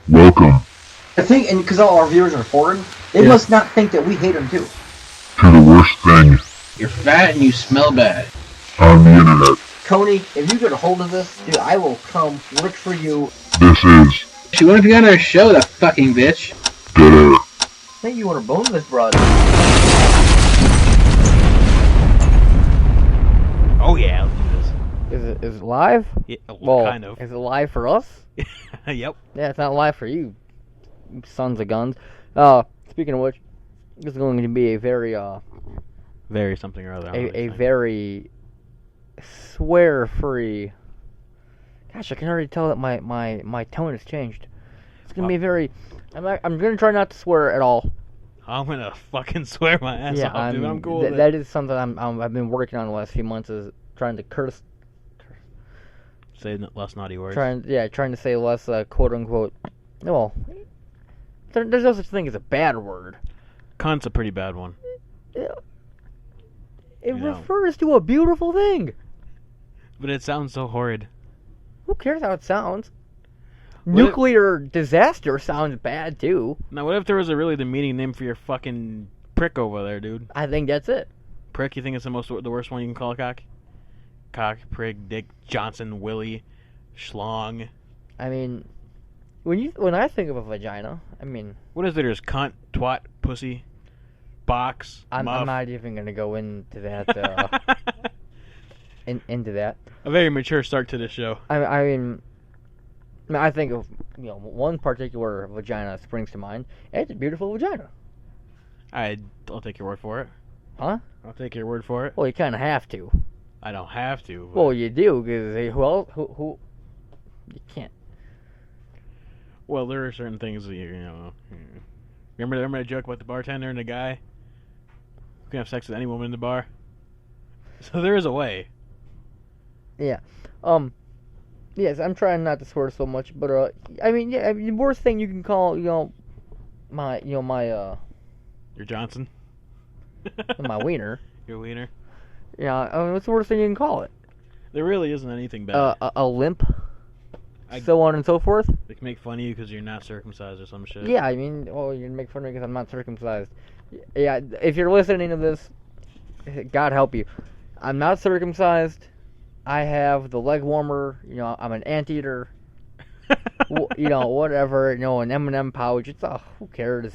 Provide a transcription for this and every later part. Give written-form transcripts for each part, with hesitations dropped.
Welcome I think, and because all our viewers are foreign, they must not think that we hate them too. to the worst thing You're fat and you smell bad. on the internet. Tony, if you get a hold of this, dude, I will come work for you. This is She wanted to be on our show, the fucking bitch. Dead Air. I think you want to bone this broad. Oh yeah, let's do this. Is it live? Yeah, Well, kind of. Is it live for us? Yep. Yeah, it's not live for you, sons of guns. Speaking of which, this is going to be a very Very something or other. I don't know what a you're saying. very swear-free. Gosh, I can already tell that my tone has changed. It's gonna be very. I'm gonna try not to swear at all. I'm gonna fucking swear my ass off, dude. I'm cool with it. That is something I've been working on the last few months, is trying to curse. Say less naughty words. Trying to say less quote unquote. Well, there's no such thing as a bad word. Cunt's a pretty bad one. It You know. refers to a beautiful thing. But it sounds so horrid. Who cares how it sounds? What if- Nuclear disaster sounds bad too. Now, what if there was a really demeaning name for your fucking prick over there, dude? I think that's it. Prick, you think it's the worst one you can call a cock? Cock, prick, dick, Johnson, Willie, schlong. I mean, when I think of a vagina, I mean, What is there? There's cunt, twat, pussy, box, I'm muff. not even gonna go into that. Into that. A very mature start to this show. I mean, I think of one particular vagina that springs to mind. And it's a beautiful vagina, I'll take your word for it. huh? I'll take your word for it. Well, you kind of have to. I don't have to. But Well, you do, because who you can't. Well, there are certain things that you know. Remember that joke about the bartender and the guy who can have sex with any woman in the bar? So there is a way. Yeah. Yes, I'm trying not to swear so much, but I mean, the worst thing you can call, my Your Johnson. my wiener. Your wiener. Yeah, I mean, what's the worst thing you can call it? There really isn't anything bad. A limp. I- So on and so forth. They can make fun of you because you're not circumcised or some shit. Yeah, I mean, well, you can make fun of me because I'm not circumcised. Yeah, if you're listening to this, God help you. I'm not circumcised. I have the leg warmer. I'm an anteater. Whatever. An M&M pouch. It's who cares?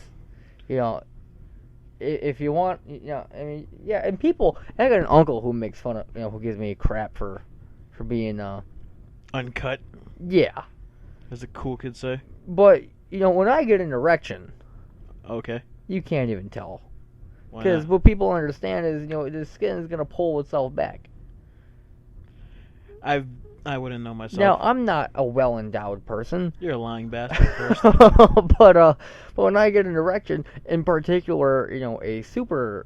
If you want, I mean, yeah. And people, I got an uncle who makes fun of, who gives me crap for being, Uncut, yeah. as the cool kids say. But when I get an erection, Okay. you can't even tell. Why Because not? what people understand is, the skin is gonna pull itself back. I wouldn't know myself. Now, I'm not a well-endowed person, You're a lying bastard first. but when I get an erection, in particular, a super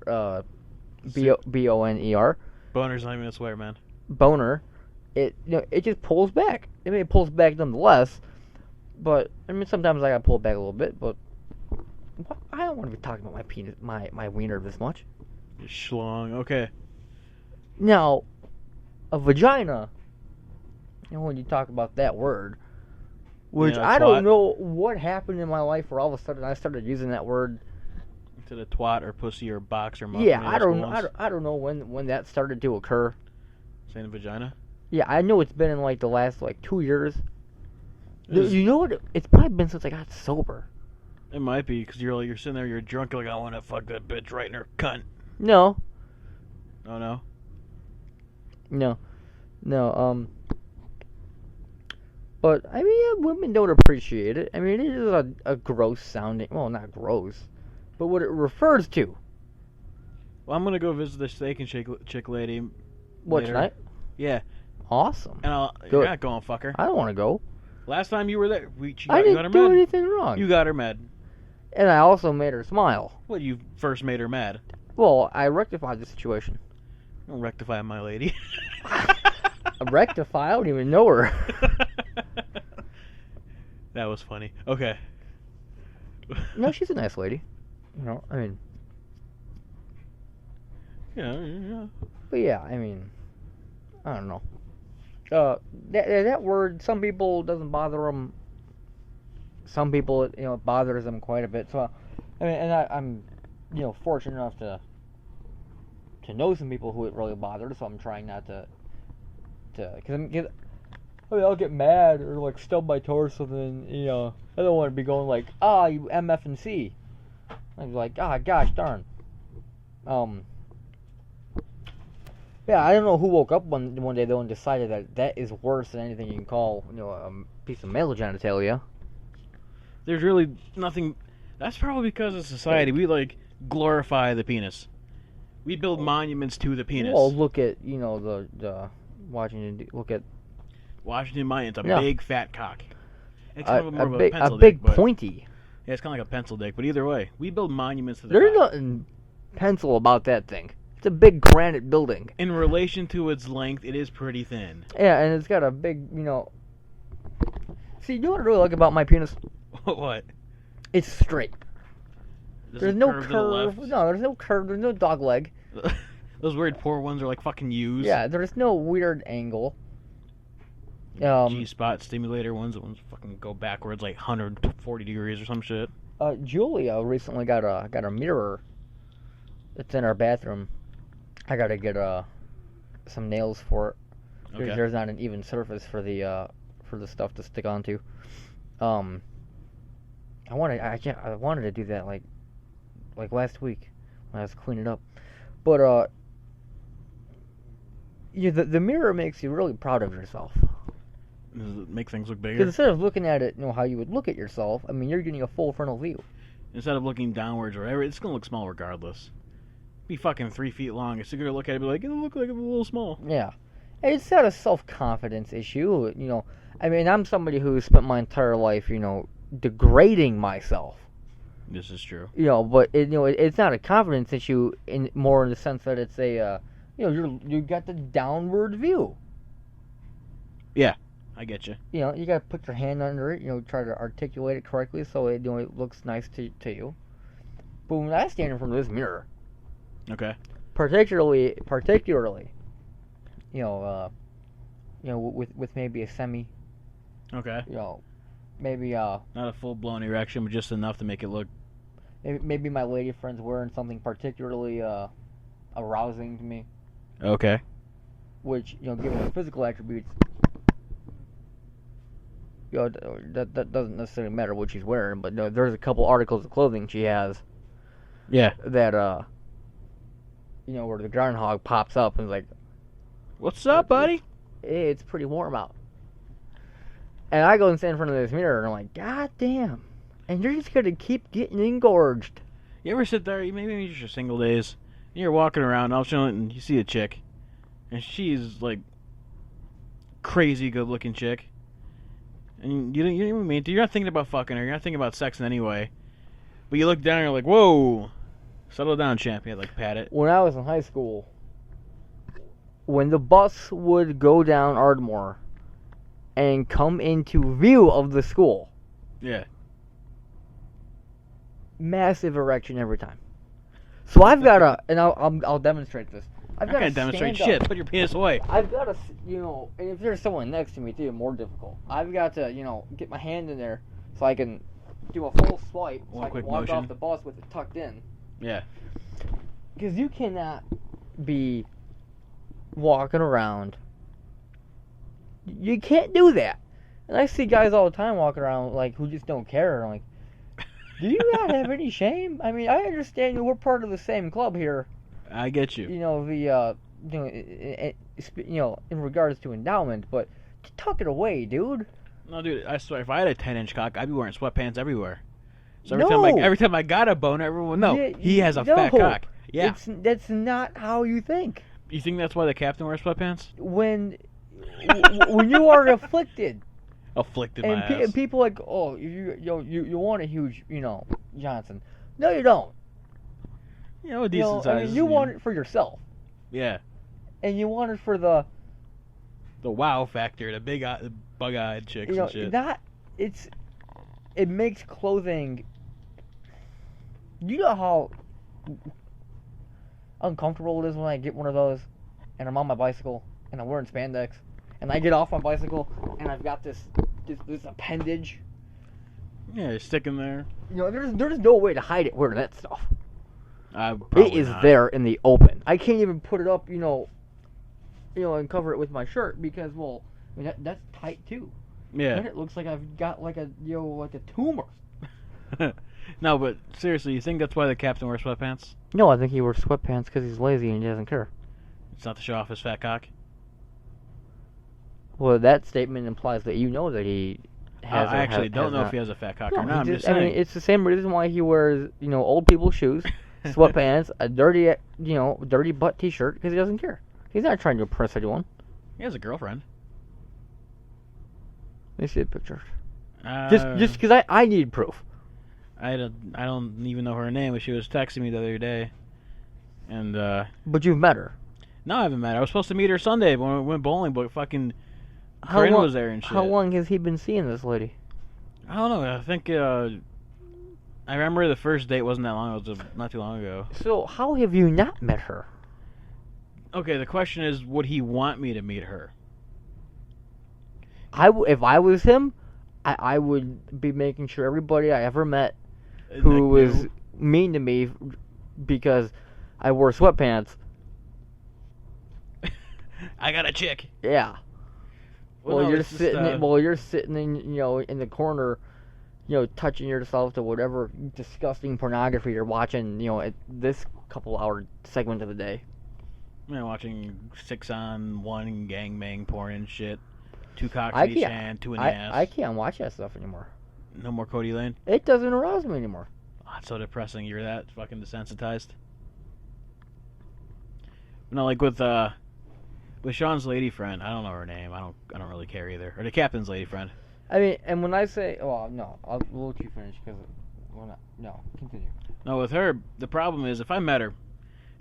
boner Boner's not even a swear, man. boner, it just pulls back. I mean, it pulls back nonetheless, but I mean sometimes I gotta pull it back a little bit. But I don't want to be talking about my penis, my wiener this much. You schlong. Okay. Now, a vagina. When you talk about that word, which Yeah, I twat. don't know what happened in my life where all of a sudden I started using that word. To the twat or pussy or box or muff. Yeah, any I of those don't, ones. I don't know when that started to occur. Saying vagina. Yeah, I know it's been in like the last 2 years. Is- You know what? It's probably been since I got sober. It might be because you're sitting there, you're drunk, you're like, I want to fuck that bitch right in her cunt. No, Oh no. no. But I mean, yeah, women don't appreciate it. I mean, it is a gross sounding. Well, not gross, but what it refers to. Well, I'm gonna go visit the steak and shake chick lady. What later. tonight? Yeah, Awesome. and Good. you're not going, fucker. I don't want to go. Last time you were there, you I got her didn't do mad. anything wrong. You got her mad. And I also made her smile. Well, you first made her mad. Well, I rectified the situation. Don't rectify my lady. Rectify? I don't even know her. That was funny. Okay. No, she's a nice lady. I mean, Yeah. but yeah, I mean, I don't know. That word, some people doesn't bother them. some people, it bothers them quite a bit. So, I mean, and I'm, fortunate enough to know some people who it really bothers. So I'm trying not to, because I'll get mad or like stub my toe or something. I don't want to be going like, you MF and C. I'd be like, gosh darn. Yeah, I don't know who woke up one day though and decided that is worse than anything you can call, a piece of male genitalia. There's really nothing. That's probably because of society. We glorify the penis. We build monuments to the penis. Well, look at the Washington. Look at Washington Monuments, big fat cock. It's kind of more of a big, pencil big dick, pointy. Yeah, it's kind of like a pencil dick. But either way, we build monuments to the There's cock. nothing pencil about that thing. It's a big granite building. In relation to its length, it is pretty thin. Yeah, and it's got a big, See, you know what I really like about my penis? What? It's straight. Does There's it no curve to the curve. left? No, there's no curve. There's no dog leg. Those weird poor ones are like fucking U's. Yeah, there's no weird angle. G-spot stimulator ones. The ones fucking go backwards like 140 degrees or some shit. Julia recently got a mirror. It's in our bathroom. I gotta get some nails for it. Okay. There's not an even surface for the stuff to stick onto. I wanted to do that like last week when I was cleaning up, but the mirror makes you really proud of yourself. Does it make things look bigger? Because instead of looking at it, how you would look at yourself, I mean, you're getting a full frontal view. Instead of looking downwards or whatever, it's gonna look small regardless. Be fucking 3 feet long. It's gonna look at it and be like, it'll look like it's a little small. Yeah. It's not a self-confidence issue, I mean, I'm somebody who spent my entire life, degrading myself. This is true. But it's not a confidence issue more in the sense that it's a, you got the downward view. Yeah, I get you. You gotta put your hand under it, try to articulate it correctly so it, it looks nice to you. But when I stand in front of this mirror, Okay. particularly, with maybe a semi, Okay. maybe Not a full-blown erection, but just enough to make it look. maybe my lady friend's wearing something particularly arousing to me, Okay. which given the physical attributes, that doesn't necessarily matter what she's wearing. But there's a couple articles of clothing she has. Yeah. That where the groundhog pops up and is like, What's up, buddy? hey, it's pretty warm out. And I go and stand in front of this mirror and I'm like, God damn. And you're just gonna keep getting engorged. You ever sit there, maybe just your single days, and you're walking around, all chilling, and you see a chick, and she's like crazy good-looking chick, and you don't even mean to. You're not thinking about fucking her. You're not thinking about sex in any way. But you look down and you're like, whoa, settle down, champ. You pat it. When I was in high school, when the bus would go down Ardmore and come into view of the school, Yeah. massive erection every time. So I've got to, and I'll demonstrate this. I've I got to can't demonstrate stand shit. up. Put your penis away. I've got to, and if there's someone next to me, it's even more difficult. I've got to, get my hand in there so I can do a full swipe, so One I quick can walk motion. off the bus with it tucked in. Yeah. Because you cannot be walking around. You can't do that. And I see guys all the time walking around who just don't care. I'm like, do you not have any shame? I mean, I understand we're part of the same club here. I get you. In regards to endowment, but tuck it away, dude. No, dude, I swear, if I had a 10-inch cock, I'd be wearing sweatpants everywhere. So No. every time I got a boner, everyone would know Yeah, he has a fat no. cock. Yeah. That's not how you think. You think that's why the captain wears sweatpants? When you are afflicted. Afflicted And my ass. people like, oh, you want a huge, Johnson. No, you don't. A decent size. You want it for yourself, Yeah. and you want it for the, The wow factor, the bug-eyed chicks and shit. it makes clothing. You know how uncomfortable it is when I get one of those, and I'm on my bicycle, and I'm wearing spandex, and I get off my bicycle, and I've got this appendage. Yeah, stick in there. You know, there's no way to hide it wearing that stuff. Probably It is not. there in the open. I can't even put it up, and cover it with my shirt because, well, I mean, that's tight too. Yeah. Then it looks like I've got like a tumor. No, but seriously, you think that's why the captain wears sweatpants? No, I think he wears sweatpants because he's lazy and he doesn't care. It's not to show off his fat cock. Well, that statement implies that you know that he has. I actually don't know if he has a fat cock or not. I'm just I saying. mean, it's the same reason why he wears, old people's shoes, sweatpants, a dirty, dirty butt T-shirt because he doesn't care. He's not trying to impress anyone. He has a girlfriend. Let me see the pictures. Uh, Just because I need proof. I don't even know her name, but she was texting me the other day. And, But you've met her. no, I haven't met her. I was supposed to meet her Sunday when we went bowling, but fucking How Corinne long- was there and shit. How long has he been seeing this lady? I don't know. I think, I remember the first date wasn't that long. It was not too long ago. So how have you not met her? Okay, the question is, would he want me to meet her? If I was him, I would be making sure everybody I ever met who Like, was mean to me because I wore sweatpants. I got a chick. Yeah. Well, Well, no, you're it's just, sitting in in the corner, touching yourself to whatever disgusting pornography you're watching, at this couple-hour segment of the day. Watching 6-on-1 gangbang porn and shit. 2 cocks I in each can't- hand, 2 in the I ass. can't watch that stuff anymore. No more Cody Lane. It doesn't arouse me anymore. Oh, it's so depressing. You're that fucking desensitized. No, like with Sean's lady friend. I don't know her name. I don't really care either. Or the captain's lady friend. I mean, and when I say, well, no, we'll let you finish because no, continue. No, with her, the problem is if I met her,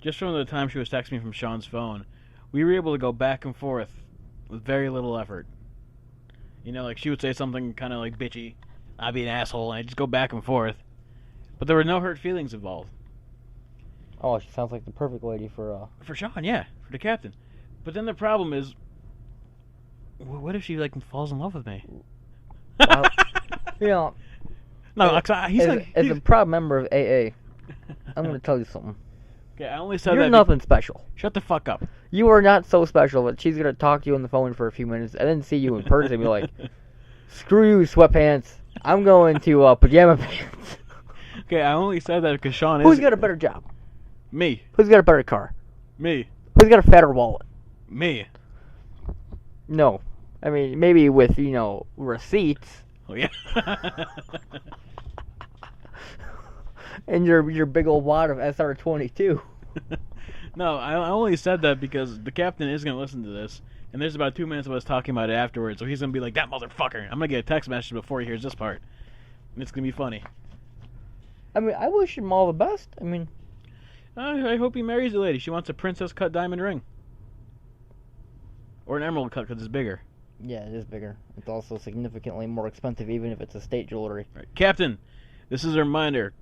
just from the time she was texting me from Sean's phone, we were able to go back and forth with very little effort. Like she would say something kind of like bitchy, I'd be an asshole, and I'd just go back and forth. But there were no hurt feelings involved. Oh, she sounds like the perfect lady for For Sean, yeah, for the captain. But then the problem is, what if she falls in love with me? Well, No, he's as a proud member of AA, I'm going to tell you something. Okay, I only said You're that. nothing special. Shut the fuck up. You are not so special that she's going to talk to you on the phone for a few minutes and then see you in person and be like, screw you, sweatpants. I'm going to pajama pants. Okay, I only said that because Sean is. Who's got a better job? Me. Who's got a better car? Me. Who's got a fatter wallet? Me. No. I mean, maybe with, receipts Oh, yeah. and your big old wad of SR22. No, I only said that because the captain is going to listen to this, and there's about 2 minutes of us talking about it afterwards, so he's going to be like, that motherfucker. I'm going to get a text message before he hears this part, and it's going to be funny. I mean, I wish him all the best. I mean, I hope he marries the lady. She wants a princess cut diamond ring. Or an emerald cut because it's bigger. yeah, it is bigger. It's also significantly more expensive, even if it's estate jewelry. Right. Captain, this is a reminder.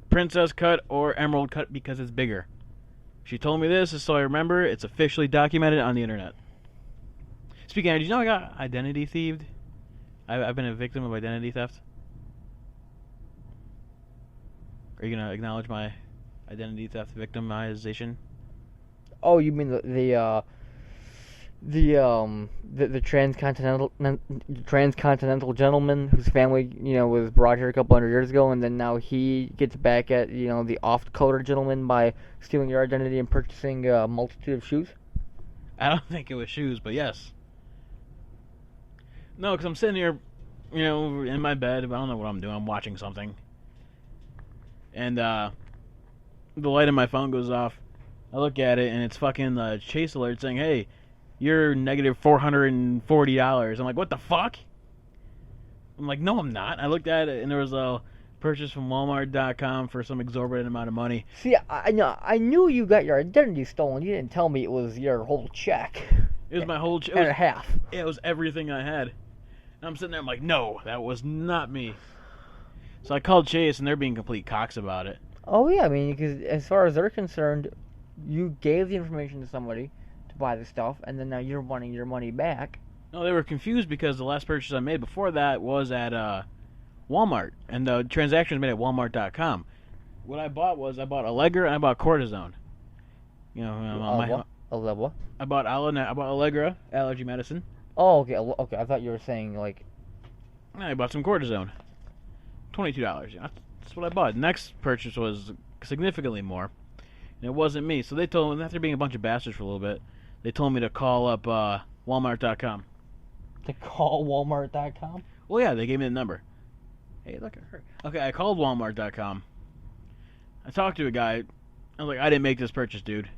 Princess cut or emerald cut because it's bigger. She told me this, so I remember. It's officially documented on the internet. Speaking of, did you know I got identity thieved? I've been a victim of identity theft. Are you gonna acknowledge my identity theft victimization? Oh, you mean the transcontinental gentleman whose family was brought here a couple hundred years ago, and then now he gets back at the off-color gentleman by stealing your identity and purchasing a multitude of shoes? I don't think it was shoes, but yes. No, because I'm sitting here, in my bed. I don't know what I'm doing. I'm watching something. And the light on my phone goes off. I look at it, and it's fucking chase alert saying, hey, you're negative $440. I'm like, what the fuck? I'm like, no, I'm not. I looked at it, and there was a purchase from Walmart.com for some exorbitant amount of money. See, I knew you got your identity stolen. You didn't tell me it was your whole check. It was my whole... And a half. It was everything I had. And I'm sitting there, I'm like, no, that was not me. So I called Chase, and they're being complete cocks about it. Oh, yeah, I mean, because as far as they're concerned, you gave the information to somebody to buy the stuff, and then now you're wanting your money back. No, they were confused because the last purchase I made before that was at Walmart, and the transaction was made at Walmart.com. What I bought Allegra and I bought cortisone. You know, what? I bought Allegra allergy medicine. Oh, okay. Okay, I thought you were saying like. And I bought some cortisone. $22. You know, that's what I bought. Next purchase was significantly more. And it wasn't me. So they told me, after being a bunch of bastards for a little bit, they told me to call up Walmart.com. To call Walmart.com? Well, yeah, they gave me the number. Hey, look at her. Okay, I called Walmart.com. I talked to a guy. I was like, I didn't make this purchase, dude. You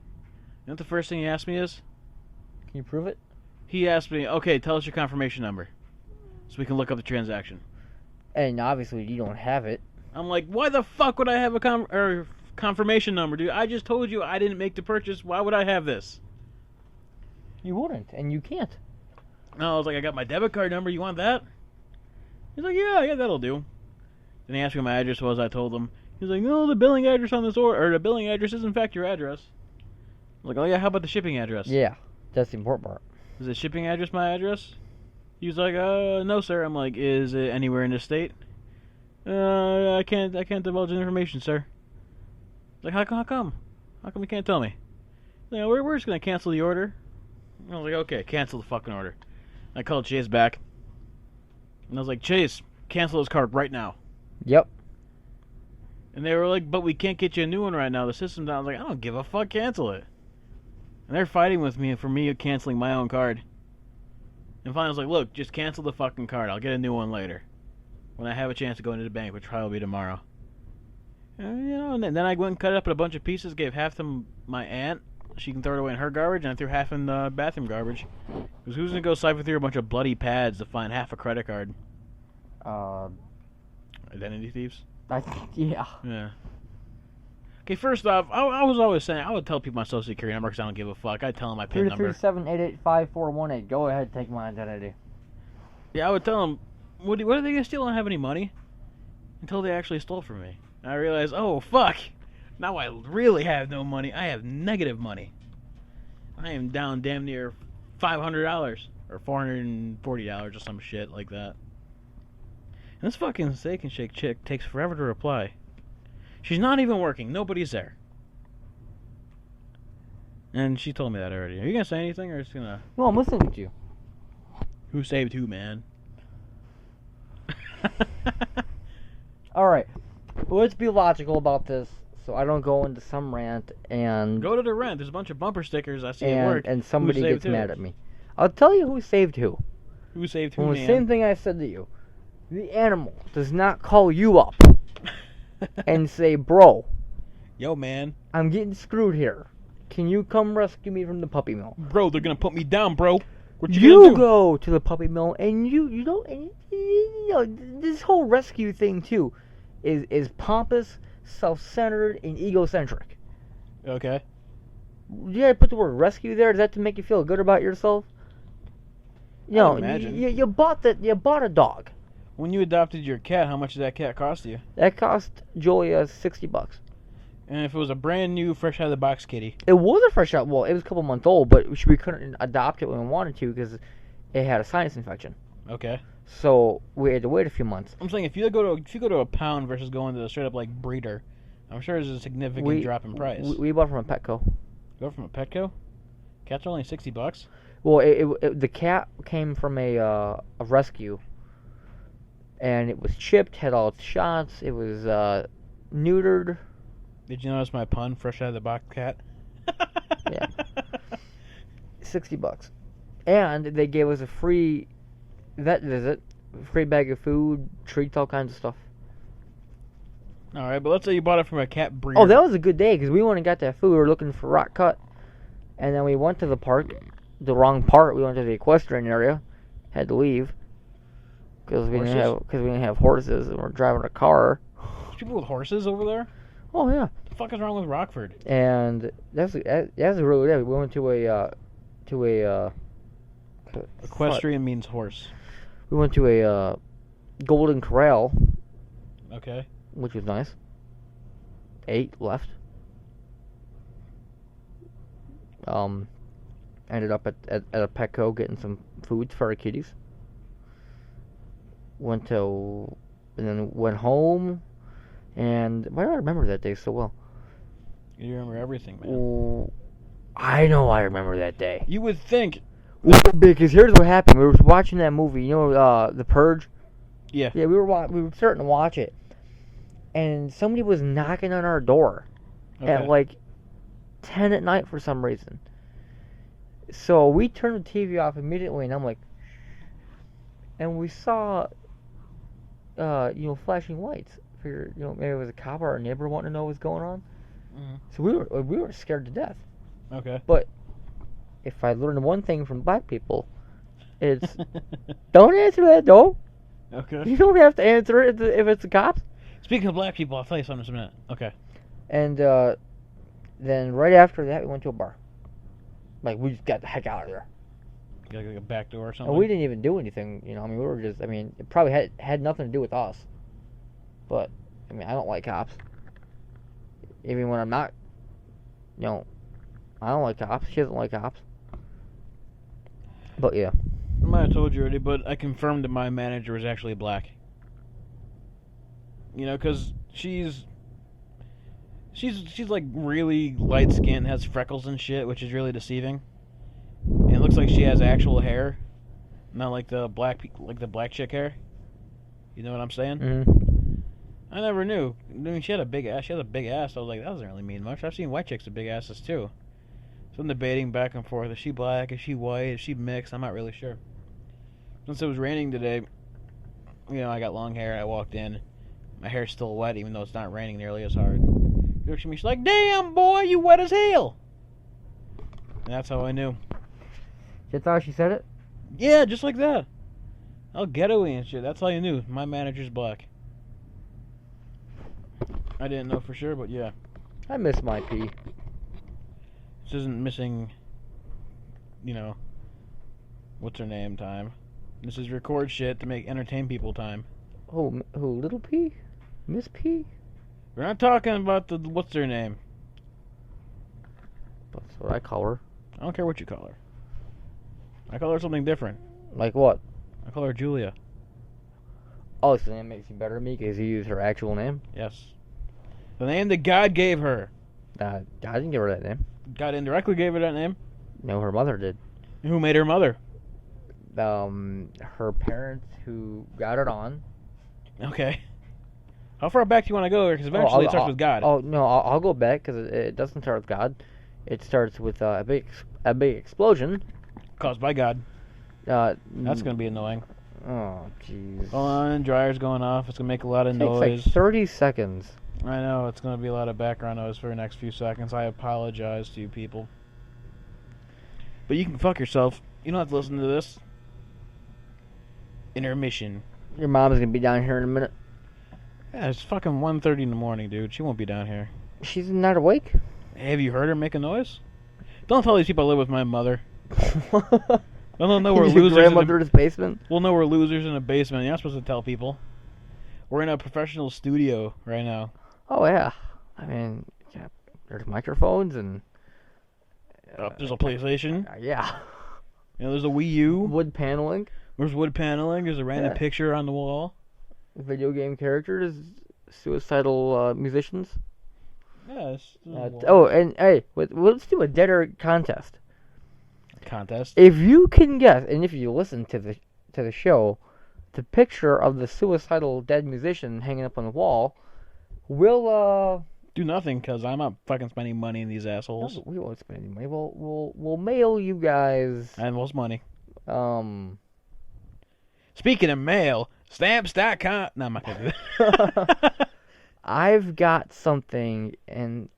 know what the first thing he asked me is? Can you prove it? He asked me, okay, tell us your confirmation number so we can look up the transaction. And obviously you don't have it. I'm like, why the fuck would I have a confirmation number, dude? I just told you I didn't make the purchase. Why would I have this? You wouldn't, and you can't. No, I was like, I got my debit card number. You want that? He's like, yeah, that'll do. Then he asked me what my address was. I told him. He's like, no, the billing address on this order, or the billing address is in fact your address. I was like, oh yeah, how about the shipping address? Yeah, that's the important part. Is the shipping address my address? He was like, no, sir. I'm like, is it anywhere in the state? I can't divulge the information, sir. Like, how come? How come you can't tell me? You know, we're just gonna cancel the order. I was like, okay, cancel the fucking order. I called Chase back, and I was like, Chase, cancel this card right now. Yep. And they were like, but we can't get you a new one right now. The system's down. I was like, I don't give a fuck. Cancel it. And they're fighting with me for me canceling my own card. And finally, I was like, look, just cancel the fucking card. I'll get a new one later. When I have a chance to go into the bank, which probably will be tomorrow. And then I went and cut it up in a bunch of pieces, gave half to my aunt. She can throw it away in her garbage, and I threw half in the bathroom garbage. Because who's going to go siphon through a bunch of bloody pads to find half a credit card? Identity thieves? Yeah. Yeah. Okay, first off, I was always saying, I would tell people my social security number because I don't give a fuck. I'd tell them my PIN number. 337-885-418. Go ahead, take my identity. Yeah, I would tell them, what are they going to steal? I don't have any money. Until they actually stole from me. And I realized, oh, fuck. Now I really have no money. I have negative money. I am down damn near $500 or $440 or some shit like that. And this fucking Steak and Shake chick takes forever to reply. She's not even working. Nobody's there. And she told me that already. Are you gonna say anything, or just gonna? No, I'm listening to you. Who saved who, man? All right, let's be logical about this, so I don't go into some rant and go to the rant. There's a bunch of bumper stickers I see at work. And somebody gets mad at me. I'll tell you who saved who. Who saved who, well, man? The same thing I said to you. The animal does not call you up and say, bro, yo, man, I'm getting screwed here. Can you come rescue me from the puppy mill? Bro, they're gonna put me down, bro. What you gonna do? Go to the puppy mill, and you know this whole rescue thing too is pompous, self-centered, and egocentric. Okay. You gotta put the word rescue there. Is that to make you feel good about yourself? You know, you bought a dog. When you adopted your cat, how much did that cat cost you? That cost Julia $60. And if it was a brand new, fresh out of the box kitty? It was a fresh out. Well, it was a couple months old, but we couldn't adopt it when we wanted to because it had a sinus infection. Okay. So we had to wait a few months. I'm saying if you go to a pound versus going to a straight up like breeder, I'm sure there's a significant drop in price. We bought from a Petco. Go from a Petco? Cats are only $60. Well, the cat came from a rescue, and it was chipped, had all its shots. It was neutered. Did you notice my pun? Fresh out of the box cat. Yeah. $60, and they gave us a free vet visit, free bag of food, treats, all kinds of stuff. All right, but let's say you bought it from a cat breeder. Oh, that was a good day because we went and got that food. We were looking for rock cut, and then we went to the park, the wrong part. We went to the equestrian area, had to leave because we didn't have horses, and we're driving a car. There's people with horses over there. Oh yeah. What the fuck is wrong with Rockford? And that's a really good day. We went to a equestrian means horse. We went to a Golden Corral. Okay. Which was nice. 8 left. Ended up at a Petco getting some foods for our kitties. Went to and then went home. And why do I remember that day so well? You remember everything, man. Oh, I know I remember that day. You would think. Because here's what happened. We were watching that movie, you know, The Purge? Yeah. Yeah, we were starting to watch it. And somebody was knocking on our door at like 10 at night for some reason. So we turned the TV off immediately, and I'm like, and we saw, flashing lights. Figured, maybe it was a cop or a neighbor wanting to know what's going on. Mm-hmm. So we were scared to death. Okay. But if I learned one thing from black people, it's don't answer that door. Okay. You don't have to answer it if it's the cops. Speaking of black people, I'll tell you something in a minute. Okay. And then right after that, we went to a bar. Like, we just got the heck out of there. You got like a back door or something? And we didn't even do anything, we were just, it probably had nothing to do with us. But, I don't like cops. Even when I'm not, I don't like cops. She doesn't like cops. But, yeah. I might have told you already, but I confirmed that my manager was actually black. Because she's like really light skinned, has freckles and shit, which is really deceiving. And it looks like she has actual hair, not like the black chick hair. You know what I'm saying? Mm-hmm. I never knew. She had a big ass. She has a big ass. I was like, that doesn't really mean much. I've seen white chicks with big asses too. So I'm debating back and forth. Is she black? Is she white? Is she mixed? I'm not really sure. Since it was raining today, I got long hair. I walked in. My hair's still wet, even though it's not raining nearly as hard. She looks at me. She's like, "Damn, boy, you wet as hell." And that's how I knew. That's how she said it? Yeah, just like that. All ghetto-y and shit. That's how you knew. My manager's black. I didn't know for sure, but yeah. I miss my pee. This isn't missing, what's her name time. This is record shit to entertain people time. Oh, who, Little P? Miss P? We're not talking about the what's her name. That's what I call her. I don't care what you call her. I call her something different. Like what? I call her Julia. Oh, so that makes you better than me because you use her actual name? Yes. The name that God gave her. I didn't give her that name. God indirectly gave her that name. No, her mother did. Who made her mother? Her parents who got it on. Okay. How far back do you want to go? Because eventually it starts with God. Oh, no, I'll go back because it doesn't start with God. It starts with a big explosion. Caused by God. That's going to be annoying. Oh, jeez. Hold on, dryer's going off. It's going to make a lot of noise. Takes like 30 seconds. I know, it's going to be a lot of background noise for the next few seconds. I apologize to you people. But you can fuck yourself. You don't have to listen to this. Intermission. Your mom's going to be down here in a minute. Yeah, it's fucking 1:30 in the morning, dude. She won't be down here. She's not awake? Have you heard her make a noise? Don't tell these people I live with my mother. They'll know we're losers. Grandmother's basement? We'll know we're losers in a basement. You're not supposed to tell people. We're in a professional studio right now. Oh, yeah. Yeah, there's microphones and... there's a PlayStation. Yeah. There's a Wii U. Wood paneling. There's wood paneling. There's a random picture on the wall. Video game characters. Suicidal musicians. Yeah. And hey, let's do a Dead Air contest. Contest? If you can guess, and if you listen to the show, the picture of the suicidal dead musician hanging up on the wall, we'll do nothing because I'm not fucking spending money in these assholes. No, we won't spend any money. We'll mail you guys. And what's money? Speaking of mail, stamps.com. No, I'm not gonna do that. I've got something in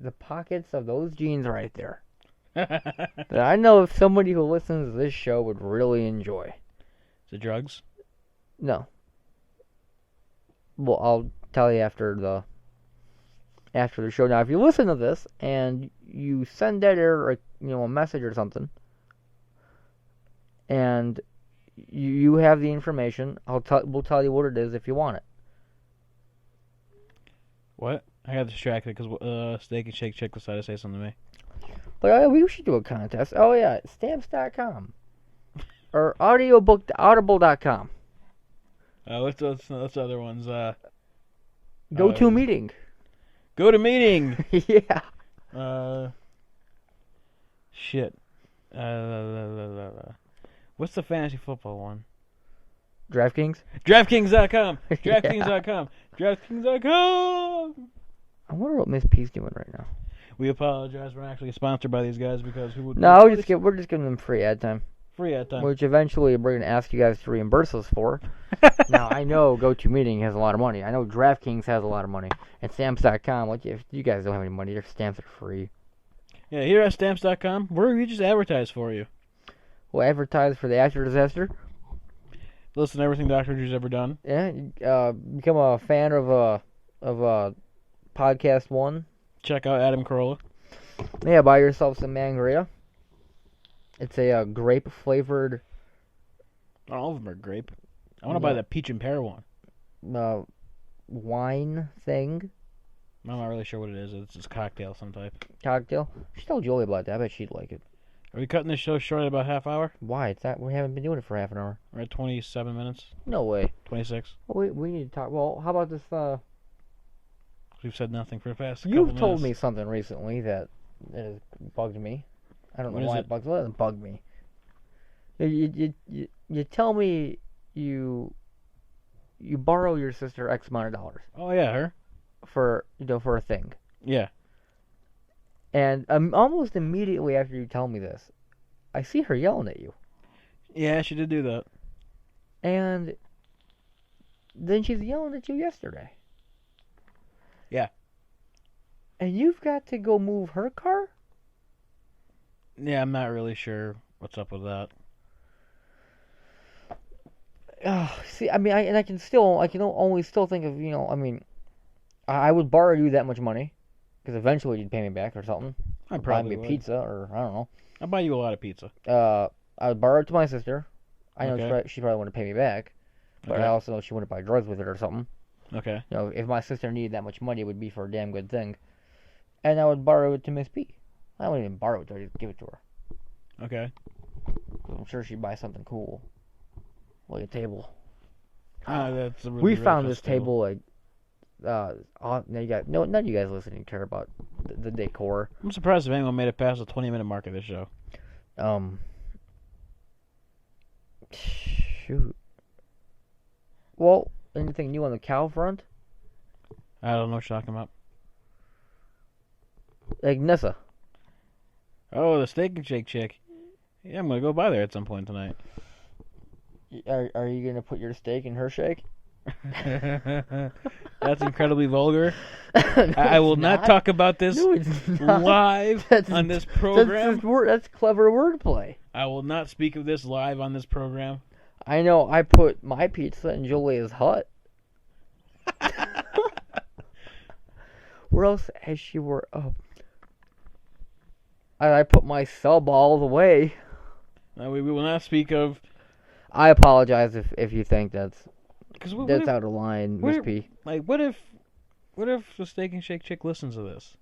the pockets of those jeans right there that I know if somebody who listens to this show would really enjoy. Is it drugs? No. Well, I'll tell you after the show. Now, if you listen to this and you send Dead Air a message or something, and you have the information, we'll tell you what it is if you want it. What? I got distracted because Steak and Shake Chick decided to say something to me. But we should do a contest. Oh yeah, stamps.com or audible.com. What's other ones? Go to meeting. Go to meeting. Yeah. Shit. What's the fantasy football one? DraftKings. DraftKings.com. DraftKings.com. DraftKings.com. I wonder what Miss P's doing right now. We apologize. We're not actually sponsored by these guys because who would? No, we're just giving them free ad time. Free ad time. Which eventually we're going to ask you guys to reimburse us for. Now, I know GoToMeeting has a lot of money. I know DraftKings has a lot of money. And Stamps.com, if you guys don't have any money, their stamps are free. Yeah, here at Stamps.com, we just advertise for you. We'll advertise for the after disaster. Listen to everything Dr. Drew's ever done. Yeah, become a fan of Podcast One. Check out Adam Carolla. Yeah, buy yourself some Mangria. It's a grape-flavored... Not all of them are grape. I want to buy the peach and pear one. Wine thing. I'm not really sure what it is. It's just cocktail some type. Cocktail. Just tell Julie about that. I bet she'd like it. Are we cutting this show short at about half hour? Why? It's that we haven't been doing it for half an hour. We're at 27 minutes. No way. 26. Well, we need to talk. Well, how about this? We've said nothing for the past couple minutes. You've told me something recently that has bugged me. I don't know why it bugs. Well, it bugged me. You tell me you borrow your sister X amount of dollars. Oh yeah, her. For a thing. Yeah. And almost immediately after you tell me this, I see her yelling at you. Yeah, she did do that. And then she's yelling at you yesterday. Yeah. And you've got to go move her car? Yeah, I'm not really sure what's up with that. See, I mean, I can only still think of, I would borrow you that much money, because eventually you'd pay me back or something. I'd probably buy me a pizza, or I don't know. I'll buy you a lot of pizza. I would borrow it to my sister. I know Okay. she probably wouldn't pay me back, but Okay. I also know she wouldn't buy drugs with it or something. Okay. If my sister needed that much money, it would be for a damn good thing. And I would borrow it to Miss P. I wouldn't even borrow it to her, I'd give it to her. Okay. I'm sure she'd buy something cool, like a table. That's a really, We really found custom this table now you guys, none of you guys listening care about the decor. I'm surprised if anyone made it past the 20-minute mark of this show. Shoot. Well, anything new on the cow front? I don't know what you're talking about. Like Nessa. Oh, the Steak and Shake chick. Yeah, I'm gonna go by there at some point tonight. Are you gonna put your steak in her shake? That's incredibly vulgar. No, I will not talk about this No, it's not. live on this program. That's clever wordplay. I will not speak of this live on this program. I know. I put my pizza in Julia's hut. Where else has she worked? Oh. I put my sub all the way. We will not speak of. I apologize if you think that's out out of line, Miss P. Like, what if the Steak and Shake chick listens to this?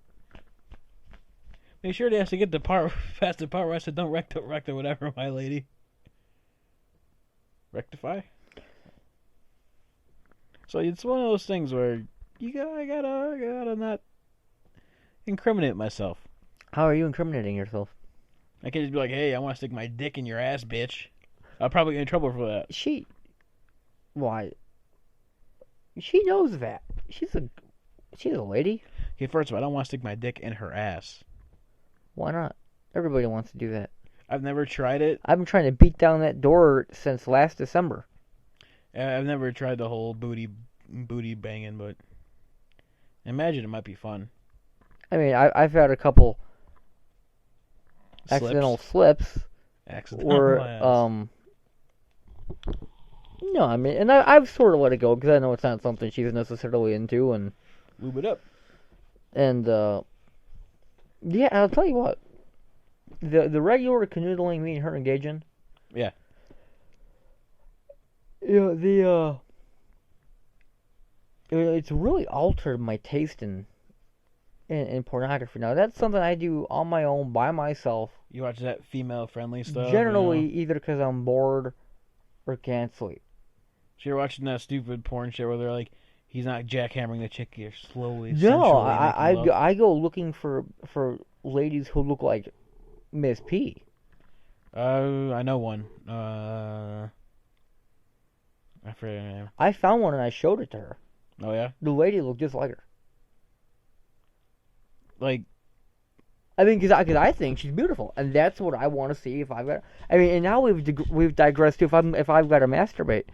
Make sure they have to get past the part where I said don't recto whatever, my lady. Rectify. So it's one of those things where I gotta not incriminate myself. How are you incriminating yourself? I can't just be like, hey, I want to stick my dick in your ass, bitch. I'll probably get in trouble for that. Why? She knows that. She's a lady. Okay, first of all, I don't want to stick my dick in her ass. Why not? Everybody wants to do that. I've never tried it. I've been trying to beat down that door since last December. I've never tried the whole booty banging, but I imagine it might be fun. I mean, I've had a couple accidental slips. Accidental. No, I mean, and I've sort of let it go because I know it's not something she's necessarily into, and Lube it up. And yeah, I'll tell you what. The regular canoodling me and her engaging. Yeah. It's really altered my taste in pornography. Now that's something I do on my own by myself. You watch that female-friendly stuff? Generally, either because I'm bored or can't sleep. So you're watching that stupid porn shit where they're like, he's not jackhammering the chick, you're slowly, No, sensually I making love. go looking for ladies who look like Miss P. I know one. I forget her name. I found one and I showed it to her. Oh yeah? The lady looked just like her. Like, I mean, because I think she's beautiful, and that's what I want to see if I've got. I mean, and now we've digressed to if I've got to masturbate,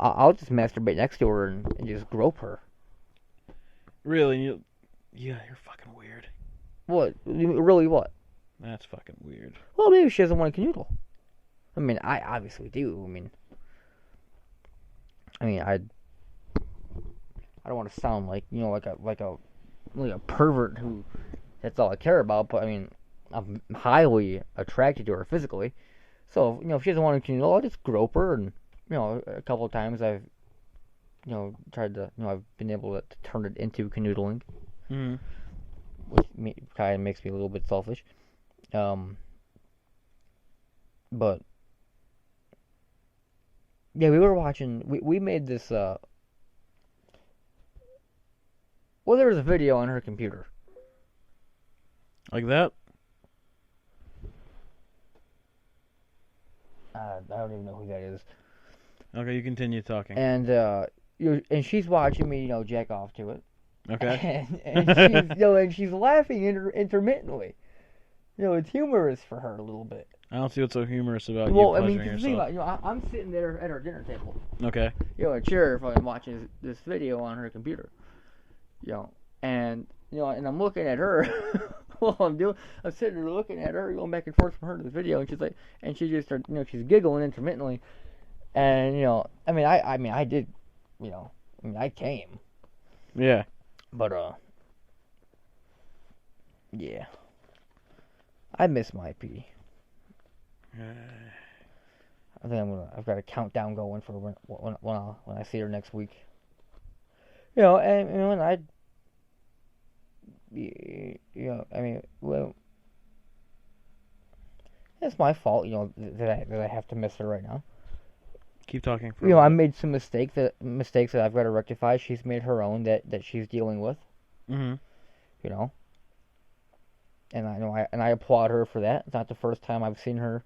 I'll just masturbate next to her and just grope her. really? Yeah, you're fucking weird. What? Really? What? That's fucking weird. Well, maybe she doesn't want to canoodle. I mean, I obviously do. I don't want to sound like like a pervert who that's all I care about. But I mean, I'm highly attracted to her physically. So if she doesn't want to canoodle, I'll just grope her. And a couple of times I've tried to I've been able to turn it into canoodling, Mm-hmm. which kind of makes me a little bit selfish. But yeah, we were watching. We made this. Well, there was a video on her computer. Like that? I don't even know who that is. Okay, you continue talking. And and she's watching me, jack off to it. Okay. And she's, and she's laughing intermittently. It's humorous for her a little bit. I don't see what's so humorous about Well, you I mean, pleasuring cause think yourself. about, I'm sitting there at our dinner table. Okay. A chair if I'm watching this video on her computer. And and I'm looking at her while I'm sitting there looking at her, going back and forth from her to the video, and she's like, and she just started, she's giggling intermittently, and I did, I came, Yeah. but yeah, I miss my pee. I think I've got a countdown going for when I see her next week. And when well, it's my fault, that I have to miss her right now. Keep talking. I made some mistakes that I've got to rectify. She's made her own that she's dealing with. Mm-hmm. And I applaud her for that. It's not the first time I've seen her,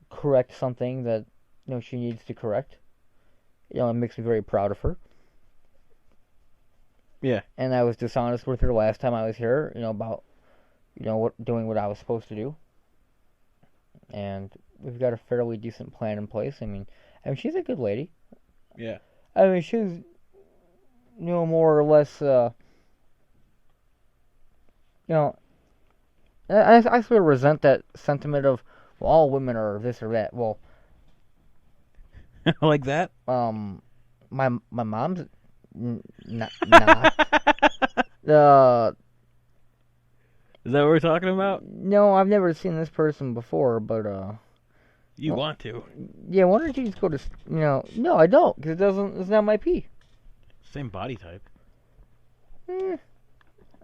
correct something that she needs to correct. It makes me very proud of her. Yeah. And I was dishonest with her last time I was here, about, doing what I was supposed to do. And we've got a fairly decent plan in place. I mean, she's a good lady. Yeah. I mean, she's, more or less, I sort of resent that sentiment of, well, all women are this or that. Well, Like that? my mom's not. Is that what we're talking about? No, I've never seen this person before, but You well, want to? yeah. Why don't you just go to No, I don't, because it's not my pee. Same body type.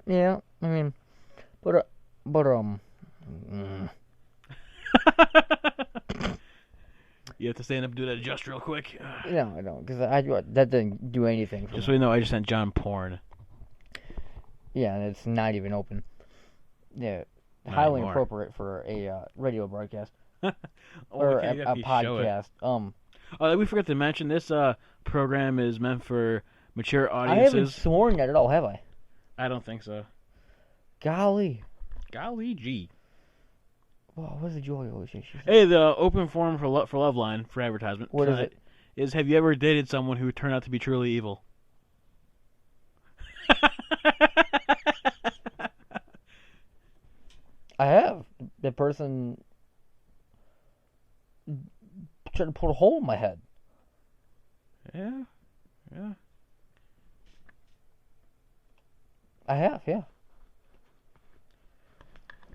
Yeah, I mean, but You have to stand up and do that just real quick. no, I don't, because that didn't do anything for Just me. so you know, I just sent John porn. Yeah, and it's not even open. Yeah, Not highly anymore. inappropriate for a radio broadcast Oh, or okay, you a have to show it. podcast. Oh, we forgot to mention this program is meant for mature I haven't audiences. sworn yet at all, have I? I don't think so. Golly. Golly gee. Wow, what is the joy of this? Hey, the open forum for Love Line for advertisement. What is it? Is have you ever dated someone who turned out to be truly evil? I have. The person tried to put a hole in my head. Yeah. Yeah. I have, yeah.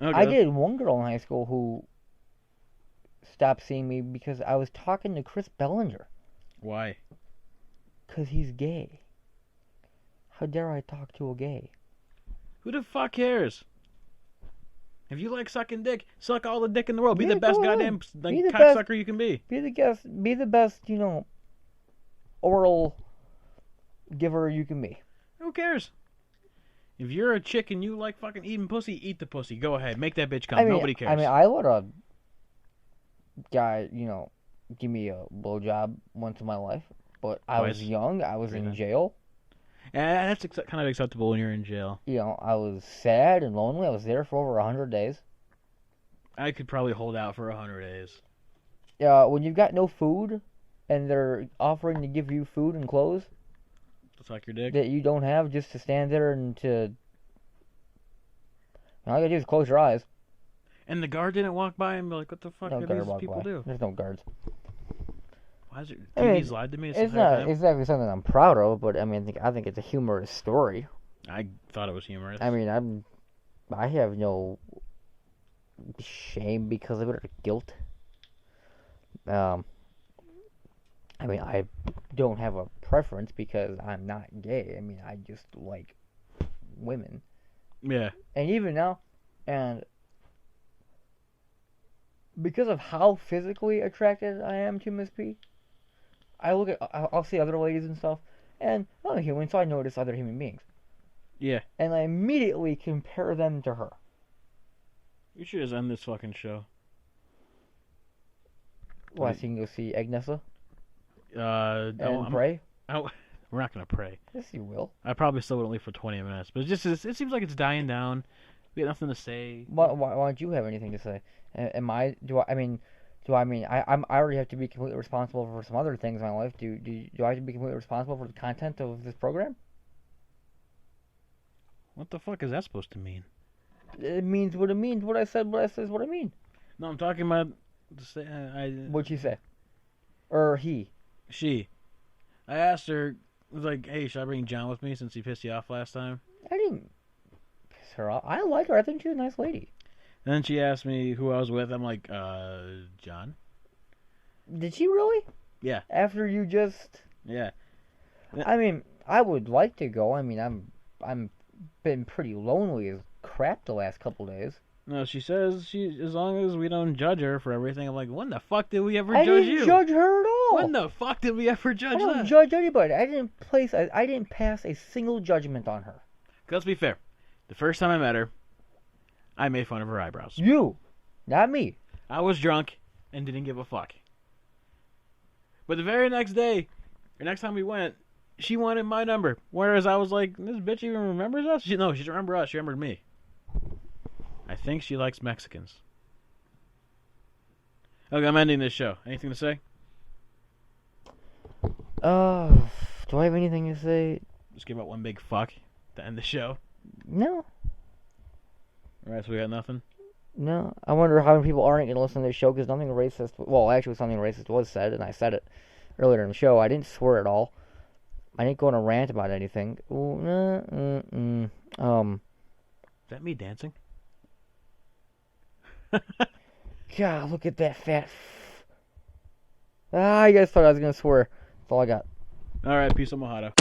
Okay. I dated one girl in high school who stopped seeing me because I was talking to Chris Bellinger. Why? Because he's gay. How dare I talk to a gay? Who the fuck cares? If you like sucking dick, suck all the dick in the world. Be Yeah, the best go ahead. goddamn Be the cocksucker you can be. Be the best, oral giver you can be. Who cares? If you're a chick and you like fucking eating pussy, eat the pussy. Go ahead, make that bitch come. Nobody cares. I let a guy, give me a blowjob once in my life, but I was young. I was in jail. Yeah, that's kind of acceptable when you're in jail. I was sad and lonely. I was there for over 100 days. I could probably hold out for 100 days. When you've got no food, and they're offering to give you food and clothes To suck your dick? that you don't have, just to stand there and to... all you gotta do is close your eyes. And the guard didn't walk by and be like, what the fuck No do guard these walk people by. do? There's no guards. Why is it... I mean, TV's lied to me? It's not exactly something I'm proud of, but I think it's a humorous story. I thought it was humorous. I have no shame because of it or guilt. I don't have a preference because I'm not gay. I just like women. Yeah. And even now, and because of how physically attracted I am to Miss P, I'll see other ladies and stuff, and I'm a human, so I notice other human beings. Yeah. And I immediately compare them to her. We should just end this fucking show. Why, so you can go see Agnesa? And pray? We're not gonna pray. Yes, you will. I probably still would leave for 20 minutes, but it seems like it's dying down. We got nothing to say. Why don't you have anything to say? I already have to be completely responsible for some other things in my life. Do I have to be completely responsible for the content of this program? What the fuck is that supposed to mean? It means what it means. What I said is what I mean. No, I'm talking about... What'd she say? Or he? She. I asked her, I was like, hey, should I bring John with me since he pissed you off last time? I didn't piss her off. I like her. I think she's a nice lady. And then she asked me who I was with. I'm like, John? Did she really? Yeah. After you just... Yeah. I would like to go. I'm been pretty lonely as crap the last couple days. No, she says as long as we don't judge her for everything. I'm like, when the fuck did we ever I judge didn't you? judge her at all. When the fuck did we ever judge I don't that? judge anybody. I didn't pass a single judgment on her. Let's be fair. The first time I met her, I made fun of her eyebrows. You, not me. I was drunk and didn't give a fuck. But the very next day, or next time we went, she wanted my number. Whereas I was like, this bitch even remembers us? She didn't remember us. She remembered me. I think she likes Mexicans. Okay, I'm ending this show. Anything to say? Do I have anything to say? Just give out one big fuck to end the show. No. Alright, so we got nothing? No. I wonder how many people aren't going to listen to this show because nothing racist... Well, actually, something racist was said, and I said it earlier in the show. I didn't swear at all. I didn't go on a rant about anything. Is that me dancing? God, look at that fat... I guys thought I was going to swear. That's all I got. Alright, peace out, mojado.